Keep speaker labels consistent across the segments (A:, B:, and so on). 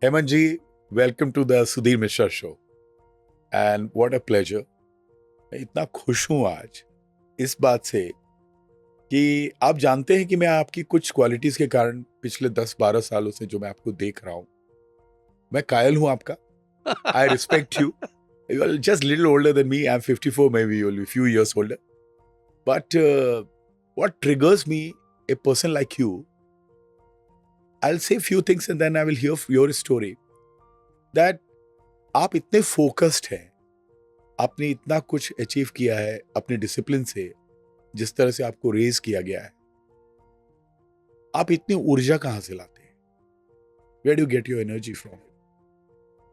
A: Hemant ji, welcome to the Sudhir Mishra show. And what a pleasure. मैं इतना खुश हूं आज इस बात से कि आप जानते हैं कि मैं आपकी कुछ क्वालिटीज के कारण पिछले 10-12 सालों से जो मैं आपको देख रहा हूं, मैं कायल हूं आपका. I respect you. You are just a little older than me. I'm 54, maybe you'll be a few years older. But what triggers me, a person like you, I'll say a few things and then I will hear your story. That आप इतने focused हैं, आपने इतना कुछ achieve किया है अपने discipline से, जिस तरह से आपको रेज किया गया है, आप इतनी ऊर्जा कहां से लाते हैं? Where do you get your energy from?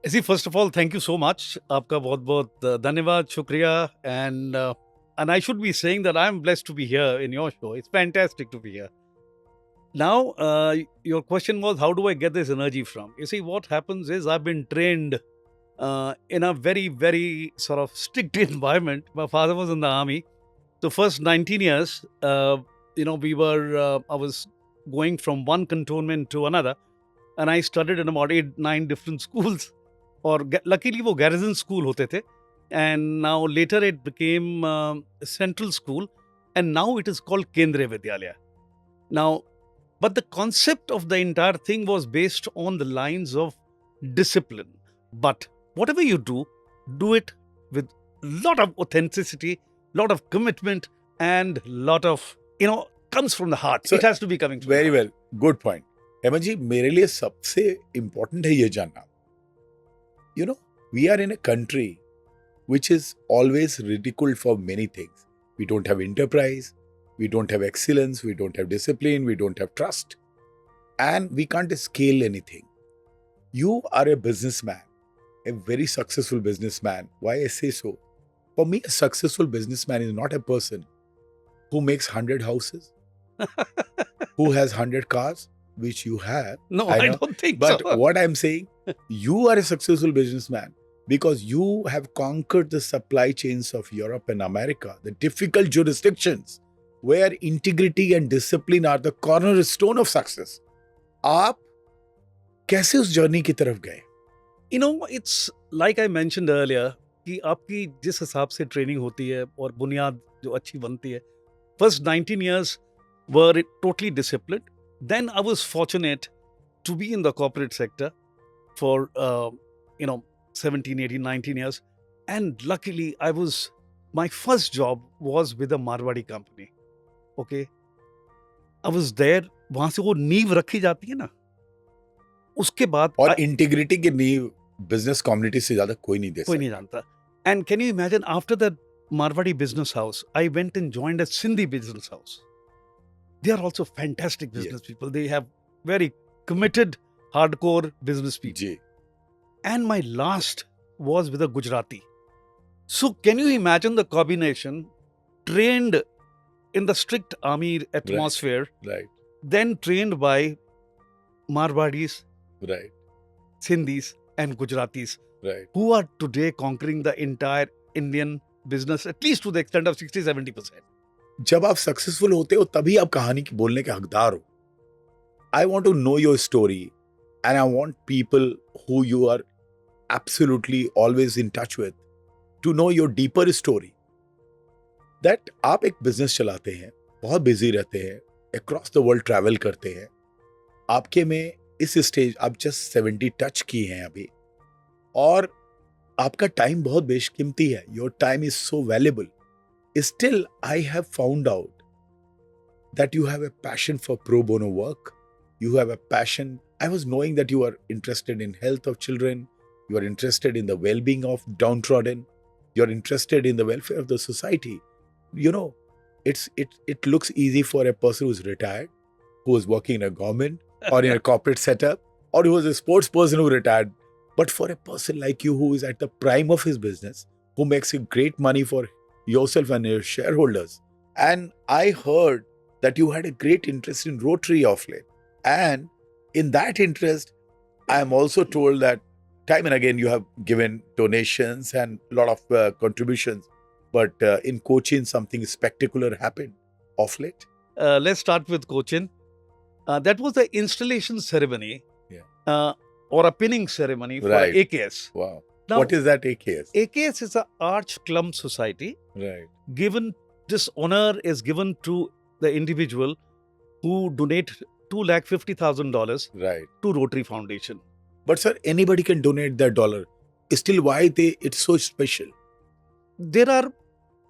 B: See, first of all, thank you so much. आपका बहुत बहुत धन्यवाद, शुक्रिया, and I should be saying that I'm blessed to be here in your show. It's fantastic to be here. Now, your question was, how do I get this energy from? You see, what happens is I've been trained in a very, very sort of strict environment. My father was in the army. The first 19 years, I was going from one cantonment to another, and I studied in about 8-9 different schools. Or luckily, वो garrison school होते थे. And now later it became central school, and now it is called Kendriya Vidyalaya. Now, but the concept of the entire thing was based on the lines of discipline. But whatever you do it with lot of authenticity, lot of commitment, and lot of, comes from the heart.
A: So,
B: it has to be coming from
A: Very
B: the heart.
A: well. Good point. Hemant जी, मेरे लिए सबसे important है ये जानना. We are in a country which is always ridiculed for many things. We don't have enterprise, we don't have excellence, we don't have discipline, we don't have trust, and we can't scale anything. You are a businessman, a very successful businessman. Why I say so? For me, a successful businessman is not a person who makes 100 houses, who has 100 cars, which you have.
B: No, I don't think
A: but
B: so.
A: what I'm saying, you are a successful businessman because you have conquered the supply chains of Europe and America, the difficult jurisdictions where integrity and discipline are the cornerstone of success. आप कैसे उस journey की तरफ गए?
B: It's like I mentioned earlier कि आपकी जिस हिसाब से ट्रेनिंग होती है और बुनियाद जो अच्छी बनती है. First 19 years were totally disciplined. Then I was fortunate to be in the corporate sector for 17, 18, 19 years. And luckily my first job was with a Marwadi company. Okay. I was there. वहां से वो नींव रखी जाती है ना, उसके बाद
A: और इंटीग्रिटी की नींव बिजनेस कम्युनिटी से ज्यादा कोई नहीं दे सकता.
B: कोई नहीं जानता. And can you imagine, after that Marwadi business house, I went and joined a Sindhi business house. They are also fantastic business people. They have very committed, hardcore business people.
A: Ji.
B: And my last was with a Gujarati. So can you imagine the combination? Trained in the strict army atmosphere,
A: Right.
B: then trained by Marwadis,
A: Right.
B: Sindhis, and Gujaratis,
A: Right.
B: who are today conquering the entire Indian business, at least to the extent of 60-70%.
A: जब आप successful होते हो तभी आप कहानी की बोलने के हकदार हो. I want to know your story and I want people who you are absolutely always in touch with to know your deeper story. That आप एक बिजनेस चलाते हैं, बहुत बिजी रहते हैं, अक्रॉस द वर्ल्ड ट्रैवल करते हैं. आपके में इस स्टेज आप जस्ट 70 टच किए हैं अभी, और आपका टाइम बहुत बेशकीमती है. Your time is so valuable. Still, I have found out that you have a passion for pro bono work. You have a passion. I was knowing that you are interested in health of children. You are interested in the well-being of downtrodden. You are interested in the welfare of the society. It looks easy for a person who's retired, who is working in a government or in a corporate setup, or who is a sports person who retired. But for a person like you who is at the prime of his business, who makes a great money for yourself and your shareholders, and I heard that you had a great interest in Rotary of late, and in that interest I am also told that time and again you have given donations and a lot of contributions, but in Cochin something spectacular happened of late.
B: Let's start with Cochin. That was the installation ceremony,
A: Yeah.
B: or a pinning ceremony for
A: Right.
B: AKS.
A: Wow.
B: Now,
A: What is that AKS?
B: AKS is an Arch Clumb Society.
A: Right.
B: Given this honor is given to the individual who donate $250,000
A: Right.
B: to Rotary Foundation.
A: But sir, anybody can donate that dollar. Still, why it's so special?
B: There are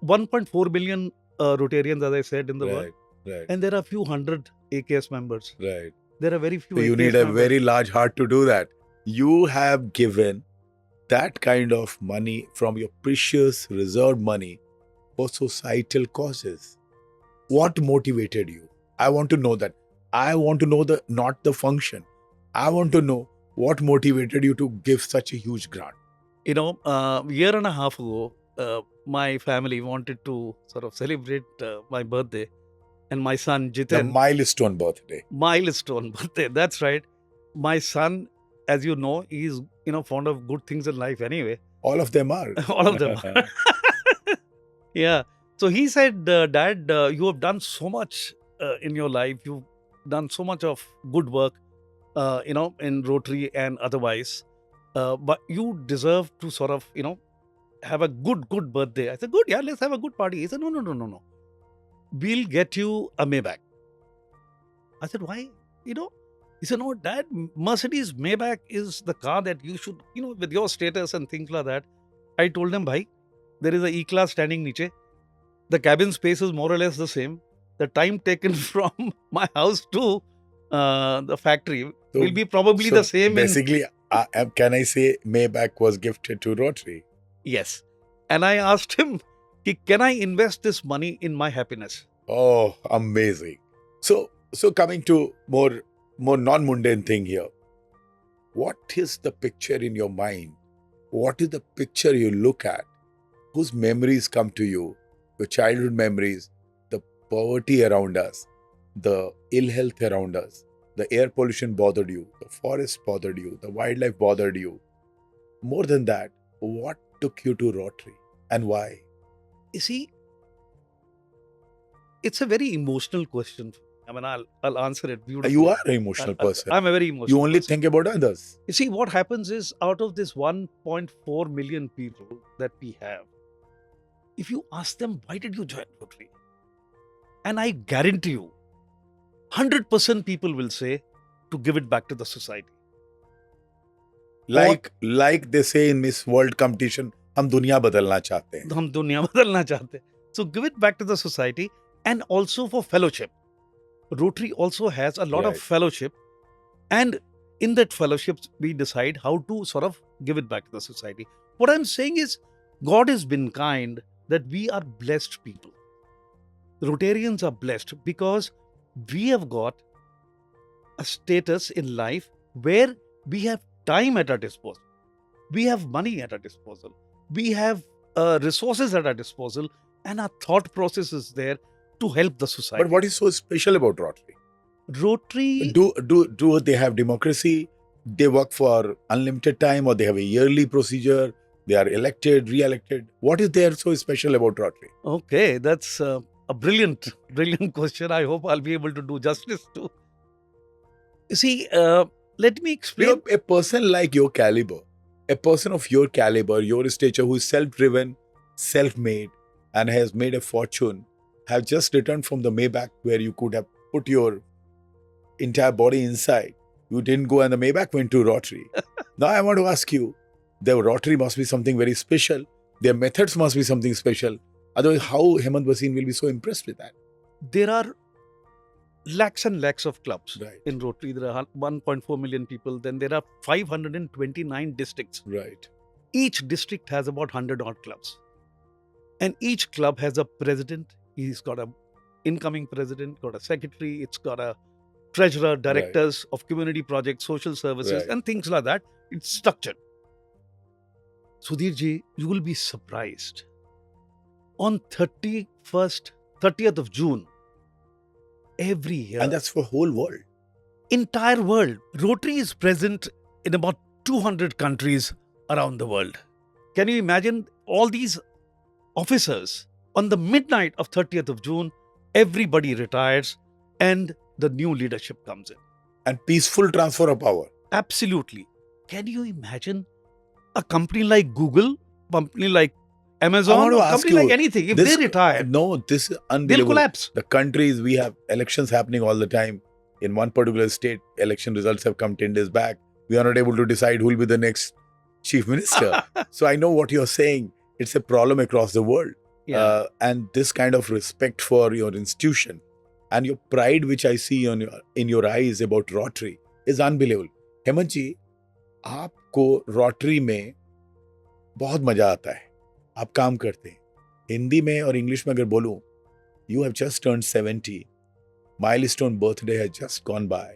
B: 1.4 million Rotarians, as I said, in the world,
A: Right.
B: and there are a few hundred AKS members.
A: Right.
B: There are very few.
A: So you
B: AKS
A: need a
B: members.
A: very large heart to do that. You have given that kind of money from your precious reserved money for societal causes. What motivated you? I want to know that. I want to know not the function. I want to know what motivated you to give such a huge grant.
B: Year and a half ago, my family wanted to sort of celebrate my birthday, and my son
A: The
B: Jiten,
A: milestone birthday.
B: milestone birthday. That's right. My son, as you know, he's fond of good things in life anyway.
A: All of them are.
B: All of them. Yeah. So he said, Dad, you have done so much in your life. You've done so much of good work, in Rotary and otherwise. But you deserve to sort of, have a good birthday. I said, good, yeah, let's have a good party. He said, no. We'll get you a Maybach. I said, why? He said, no, Dad, Mercedes Maybach is the car that you should, with your status and things like that. I told him, bhai, there is a E-Class standing niche. The cabin space is more or less the same. The time taken from my house to the factory
A: So-
B: will be probably
A: so
B: the same.
A: Basically, can I say Maybach was gifted to Rotary?
B: Yes. And I asked him, can I invest this money in my happiness?
A: Oh, amazing. So coming to more non-mundane thing here. What is the picture in your mind? What is the picture you look at? Whose memories come to you? Your childhood memories, the poverty around us, the ill health around us, the air pollution bothered you, the forest bothered you, the wildlife bothered you. More than that, what took you to Rotary and why?
B: You see, it's a very emotional question. I mean, I'll answer it beautifully.
A: You are an emotional person.
B: I'm a very emotional
A: You only
B: person.
A: think about others.
B: You see, what happens is, out of this 1.4 million people that we have, if you ask them, why did you join Rotary? And I guarantee you, 100% people will say, to give it back to the society.
A: Like they say in Miss World competition, हम दुनिया बदलना चाहते हैं.
B: हम दुनिया बदलना चाहते हैं. So give it back to the society, and also for fellowship. Rotary also has a lot of
A: Right.
B: fellowship, and in that fellowship, we decide how to sort of give it back to the society. What I'm saying is, God has been kind that we are blessed people. Rotarians are blessed because we have got a status in life where we have time at our disposal. We have money at our disposal. We have resources at our disposal, and our thought process is there to help the society.
A: But what is so special about Rotary?
B: Rotary,
A: Do they have democracy? They work for unlimited time, or they have a yearly procedure? They are elected, re-elected. What is there so special about Rotary?
B: okay, that's a brilliant question. I hope I'll be able to do justice to. You see, let me explain.
A: A person like your caliber, a person of your caliber, your stature, who is self-driven, self-made, and has made a fortune, have just returned from the Maybach where you could have put your entire body inside. You didn't go, and the Maybach went to Rotary. Now I want to ask you, the Rotary must be something very special. Their methods must be something special. Otherwise, how Hemant Bhasin will be so impressed with that?
B: There are lakhs and lakhs of clubs
A: Right.
B: in Rotary. There are 1.4 million people. Then there are 529 districts.
A: Right.
B: Each district has about 100 odd clubs. And each club has a president. He's got an incoming president, got a secretary, it's got a treasurer, directors of community projects, social services,
A: Right.
B: and things like that. It's structured. Sudhir ji, you will be surprised. On 30th of June, every year,
A: And that's for whole world.
B: entire world, Rotary is present in about 200 countries around the world. Can you imagine all these officers on the midnight of 30th of June? Everybody retires and the new leadership comes in.
A: And peaceful transfer of power.
B: Absolutely. Can you imagine a company like Google, company like
A: I
B: Amazon,
A: want to
B: or
A: ask
B: company
A: you,
B: like anything, if
A: this-
B: they retire,
A: No, this is
B: they'll
A: unbelievable.
B: collapse.
A: The countries, we have elections happening all the time. In one particular state, election results have come 10 days back. We are not able to decide who will be the next chief minister. So I know what you're saying. It's a problem across the world.
B: Yeah.
A: And this kind of respect for your institution and your pride, which I see in your eyes about Rotary, is unbelievable. Hemant जी, आपको Rotary में बहुत मजा आता है. आप काम करते हैं. हिंदी में और इंग्लिश में अगर बोलूं, you have just turned 70. Milestone birthday has just gone by.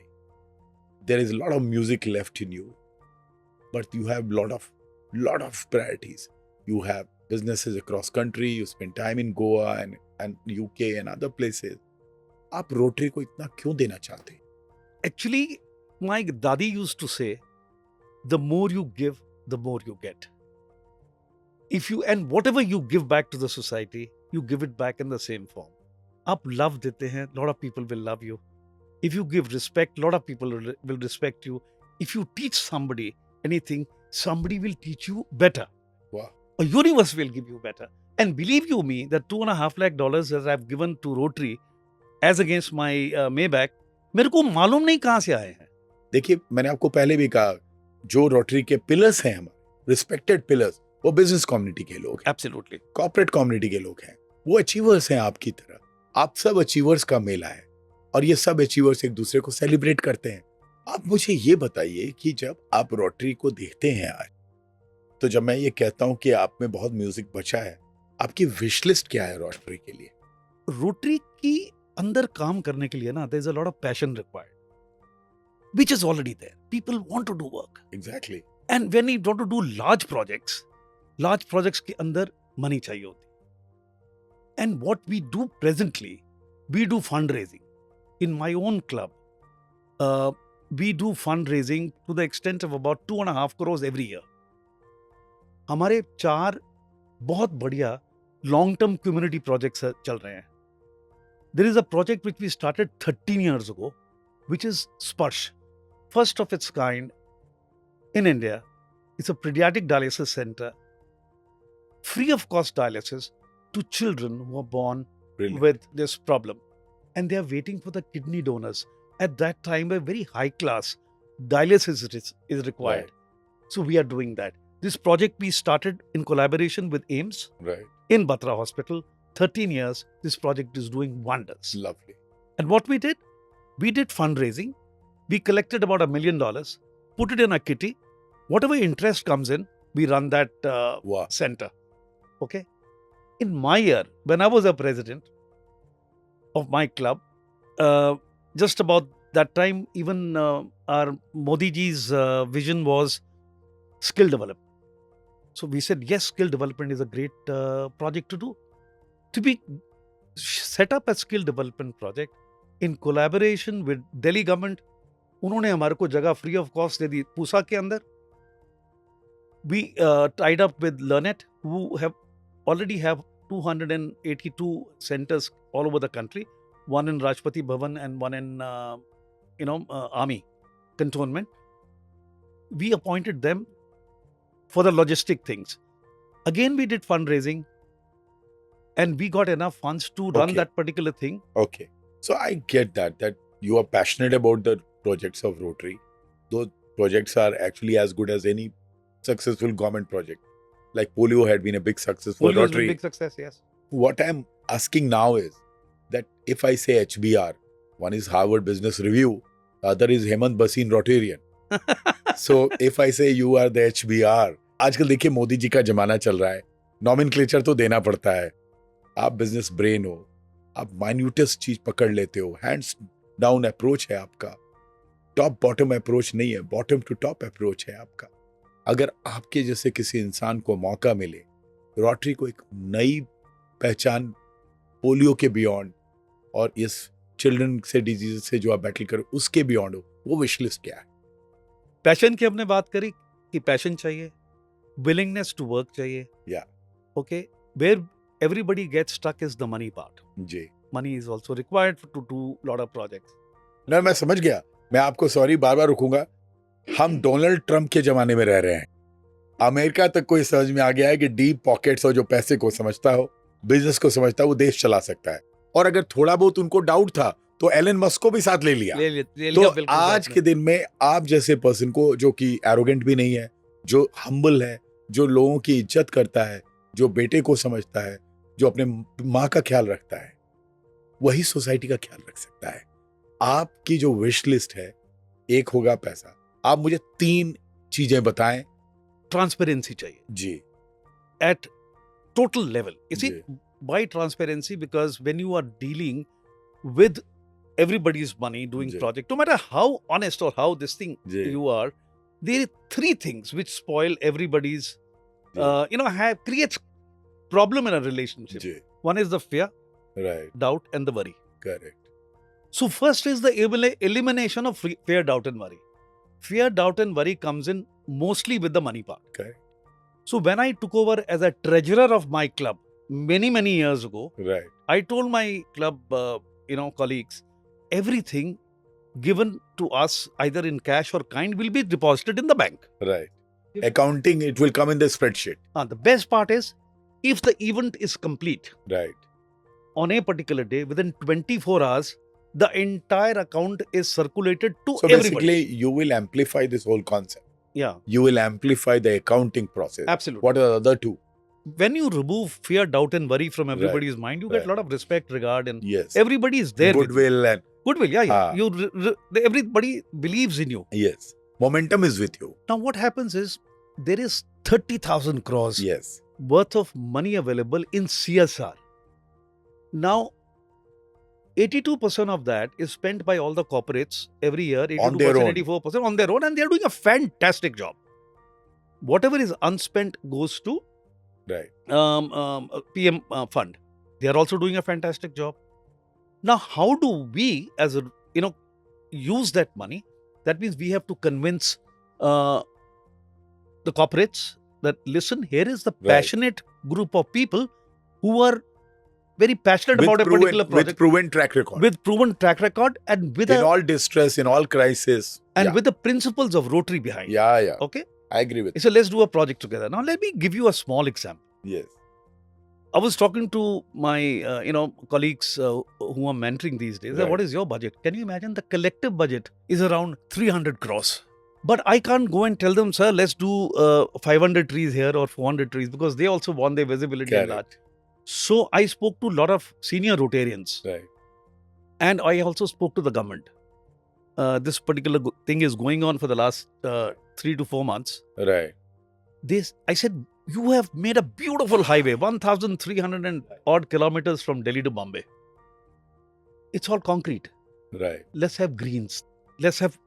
A: There is a lot of music left in you, but you have lot of priorities. You have businesses across country. You spend time in Goa and UK and other places. आप rotary को इतना क्यों देना चाहते हैं?
B: Actually, my dadi used to say, the more you give, the more you get. And whatever you give back to the society, you give it back in the same form. आप love देते हैं, lot of people will love you. If you give respect, lot of people will respect you. If you teach somebody anything, somebody will teach you better.
A: Wow.
B: A universe will give you better. And believe you me, that $2.5 lakh that I've given to Rotary as against my Maybach, मेरे को मालूम नहीं कहाँ से आए हैं.
A: देखिए, मैंने आपको पहले भी कहा, जो रोटरी के पिलर्स हैं हमारे, रिस्पेक्टेड पिलर्स, वो बिजनेस कम्युनिटी के लोग हैं,
B: Absolutely.
A: कॉर्पोरेट कम्युनिटी के लोग हैं, वो अचीवर्स हैं आपकी तरह. आप सब अचीवर्स का मेला है और ये सब अचीवर्स एक दूसरे को सेलिब्रेट करते हैं. आप मुझे ये बताइए कि जब आप रोटरी को देखते हैं आज, तो जब मैं ये कहता हूं कि आप में बहुत म्यूजिक बचा है, आपकी विश लिस्ट क्या है रोटरी के लिए?
B: रोटरी की अंदर काम करने के लिए ना, there is a lot of passion required, which is already there. People want to do work,
A: exactly.
B: And when you want to do large projects के अंदर मनी चाहिए होती. And what we do presently, we do fund raising in my own club. We do fund raising to the extent of about 2.5 crores every year. हमारे 4 बहुत बढ़िया long term community projects चल रहे हैं. There is a project which we started 13 years ago, which is Sparsh, first of its kind in India. It's a pediatric dialysis center, free of cost dialysis to children who are born
A: Brilliant.
B: with this problem. And they are waiting for the kidney donors. At that time, a very high class dialysis is required. So we are doing that. This project we started in collaboration with AIMS
A: Right.
B: in Batra Hospital. 13 years, this project is doing wonders.
A: Lovely.
B: And what we did fundraising. We collected about $1 million, put it in a kitty. Whatever interest comes in, we run that
A: Wow.
B: center. Okay? In my year, when I was a president of my club, just about that time, even our Modi ji's vision was skill development. So we said, yes, skill development is a great project to do. To be set up a skill development project in collaboration with Delhi government, उन्होंने हमारे को जगह free of cost दे दी पूसा के अंदर. We tied up with Learnet, who already have 282 centers all over the country, one in Rashtrapati Bhavan and one in Army Cantonment. We appointed them for the logistic things. Again, we did fundraising, and we got enough funds to run
A: Okay.
B: that particular thing.
A: Okay. So I get that you are passionate about the projects of Rotary. Those projects are actually as good as any successful government project. Like polio had been a big success for
B: Polio has been
A: Rotary.
B: big success, yes.
A: What I'm asking now is that if I say HBR, one is Harvard Business Review, the other is Hemant Bhasin Rotarian. So if I say you are the HBR, आजकल देखिए मोदी जी का जमाना चल रहा है, nomenclature तो देना पड़ता है. आप बिजनेस ब्रेन हो, आप माइन्यूटेस्ट चीज पकड़ लेते हो, हैंड्स डाउन अप्रोच है आपका, टॉप बॉटम अप्रोच नहीं है, बॉटम टू टॉप अप्रोच है आपका. अगर आपके जैसे किसी इंसान को मौका मिले, रोटरी को एक नई पहचान पोलियो के बियॉन्ड और इस चिल्ड्रन से डिजीज से जो आप बैटल करो उसके बियॉन्ड हो, वो विश लिस्ट क्या है?
B: पैशन की हमने बात करी कि पैशन चाहिए, विलिंगनेस टू वर्क चाहिए.
A: Yeah.
B: Okay, where everybody gets stuck is the money part.
A: जी.
B: money is also required to do a lot of projects.
A: ना मैं समझ गया. मैं आपको सॉरी बार बार रुकूंगा. हम डोनाल्ड ट्रंप के जमाने में रह रहे हैं. अमेरिका तक को इस समझ में आ गया है कि डीप पॉकेट्स और जो पैसे को समझता हो, बिजनेस को समझता है, वो देश चला सकता है. और अगर थोड़ा बहुत उनको डाउट था तो एलन मस्क को भी साथ ले लिया.
B: ले
A: तो
B: लिया बिल्कुल
A: आज
B: साथ
A: के
B: में।
A: दिन में आप जैसे पर्सन को जो कि एरोगेंट भी नहीं है, जो हम्बल है, जो लोगों की इज्जत करता है, जो बेटे को समझता है, जो अपने माँ का ख्याल रखता है, वही सोसाइटी का ख्याल रख सकता है. आपकी जो विश लिस्ट है, एक होगा पैसा. आप मुझे 3 चीजें बताएं.
B: Transparency चाहिए
A: जी.
B: at total level. You see,
A: ji.
B: why transparency? Because when you are dealing with everybody's money doing
A: ji.
B: project, no matter how honest or how this thing
A: ji.
B: you are, there are 3 things which spoil everybody's,
A: ji.
B: creates problem in a relationship.
A: Ji.
B: One is the fear,
A: Right.
B: doubt, and the worry.
A: Correct.
B: So first is the elimination of fear, doubt, and worry. Fear, doubt, and worry comes in mostly with the money part.
A: Correct.
B: So when I took over as a treasurer of my club many years ago,
A: Right.
B: I told my club, colleagues, everything given to us either in cash or kind will be deposited in the bank.
A: Right. Accounting, it will come in the spreadsheet.
B: The best part is, if the event is complete
A: Right.
B: on a particular day, within 24 hours, the entire account is circulated to
A: So
B: everybody.
A: basically, you will amplify this whole concept.
B: Yeah,
A: You will amplify the accounting process.
B: absolutely.
A: What are the other 2?
B: When you remove fear, doubt, and worry from everybody's mind, you get
A: Right.
B: a lot of respect, regard, and
A: Yes.
B: everybody is there. with you.
A: Goodwill and
B: Goodwill, yeah.
A: Ah.
B: Everybody believes in you.
A: yes. Momentum is with you.
B: Now, what happens is there is 30,000 crores
A: Yes.
B: worth of money available in CSR. Now, 82% of that is spent by all the corporates every year. 82%,
A: On their own.
B: 84% on their own, and they are doing a fantastic job. Whatever is unspent goes to
A: Right.
B: PM fund. They are also doing a fantastic job. Now, how do we, as a use that money? That means we have to convince the corporates that listen. Here is the
A: Right.
B: passionate group of people who are very passionate about a
A: proven,
B: particular
A: with
B: project
A: proven track record.
B: with proven track record and with
A: in all distress, in all crisis.
B: and
A: Yeah.
B: with the principles of Rotary behind.
A: Yeah, yeah.
B: Okay.
A: I agree with
B: So let's do a project together. Now let me give you a small example.
A: you. Yes.
B: I was talking to my colleagues who are mentoring these days.
A: Right.
B: What is your budget? Can you imagine the collective budget is around 300 crores. But I can't go and tell them, sir, let's do 500 trees here or 400 trees, because they also want their visibility
A: Correct.
B: large. So I spoke to a lot of senior Rotarians,
A: Right.
B: and I also spoke to the government. This particular thing is going on for the last 3 to 4 months.
A: Right.
B: I said, you have made a beautiful highway, 1,300 and odd kilometers from Delhi to Bombay. It's all concrete.
A: Right.
B: Let's have greens. Let's have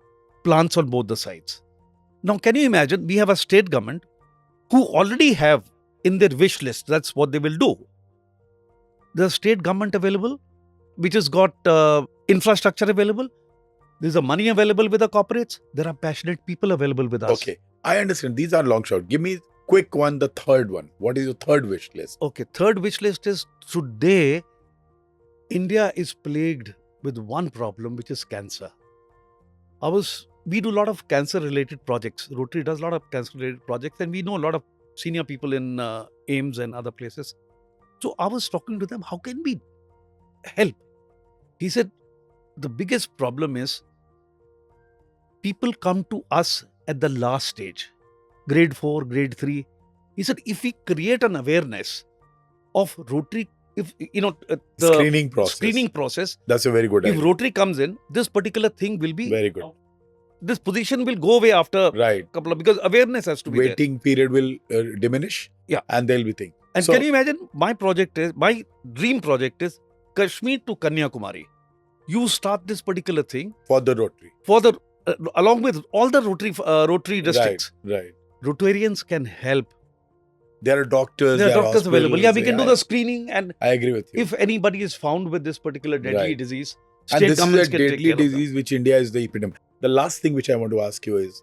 B: plants on both the sides. Now, can you imagine? We have a state government who already have in their wish list, that's what they will do. There's state government available, which has got infrastructure available. There's a money available with the corporates. There are passionate people available with us.
A: Okay. I understand. These are long shot. Give me quick one, the third one. What is your third wish list?
B: Okay, third wish list is today, India is plagued with one problem, which is cancer. We do a lot of cancer-related projects. Rotary does a lot of cancer-related projects, and we know a lot of senior people in AIMS and other places. So I was talking to them, how can we help? He said, the biggest problem is people come to us at the last stage, grade 4, grade 3. He said, if we create an awareness of Rotary, if the
A: Screening process.
B: process,
A: That's a very good
B: if
A: idea.
B: Rotary comes in, this particular thing will be,
A: Very good.
B: this position will go away after a
A: Right.
B: couple of, because awareness has to be there.
A: Waiting period will diminish.
B: Yeah.
A: And they'll be thinking.
B: And
A: So-
B: can you imagine, my dream project is Kashmir to Kanyakumari. You start this particular thing
A: For the Rotary.
B: for the, along with all the Rotary districts.
A: Right.
B: Rotarians can help.
A: There are doctors.
B: There are doctors available. Yeah, we can do the
A: the.
B: screening, and
A: I agree with you.
B: if anybody is found with this particular deadly
A: Right.
B: disease,
A: And
B: state
A: this is a
B: governments can take
A: deadly
B: care of them.
A: disease which India is the epidemic. The last thing which I want to ask you is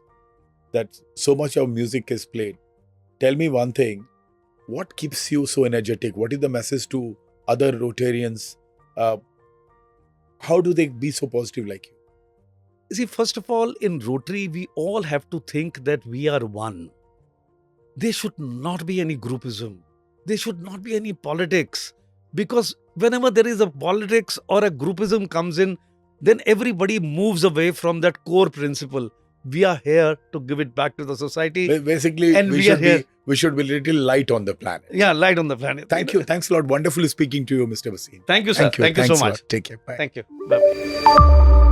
A: that so much of music is played. Tell me one thing. What keeps you so energetic? What is the message to other Rotarians How do they be so positive like you?
B: See, first of all, in Rotary, we all have to think that we are one. There should not be any groupism. There should not be any politics. Because whenever there is a politics or a groupism comes in, then everybody moves away from that core principle. We are here to give it back to the society.
A: Basically,
B: And
A: we
B: we are
A: should
B: here.
A: be we should be little light on the planet.
B: Yeah, light on the planet.
A: Thank you. Thanks a lot. Wonderfully speaking to you, Mr. Vaseem.
B: Thank you, sir. Thank you so
A: Thanks a
B: much.
A: lot. Take care. Bye.
B: Thank you. Bye.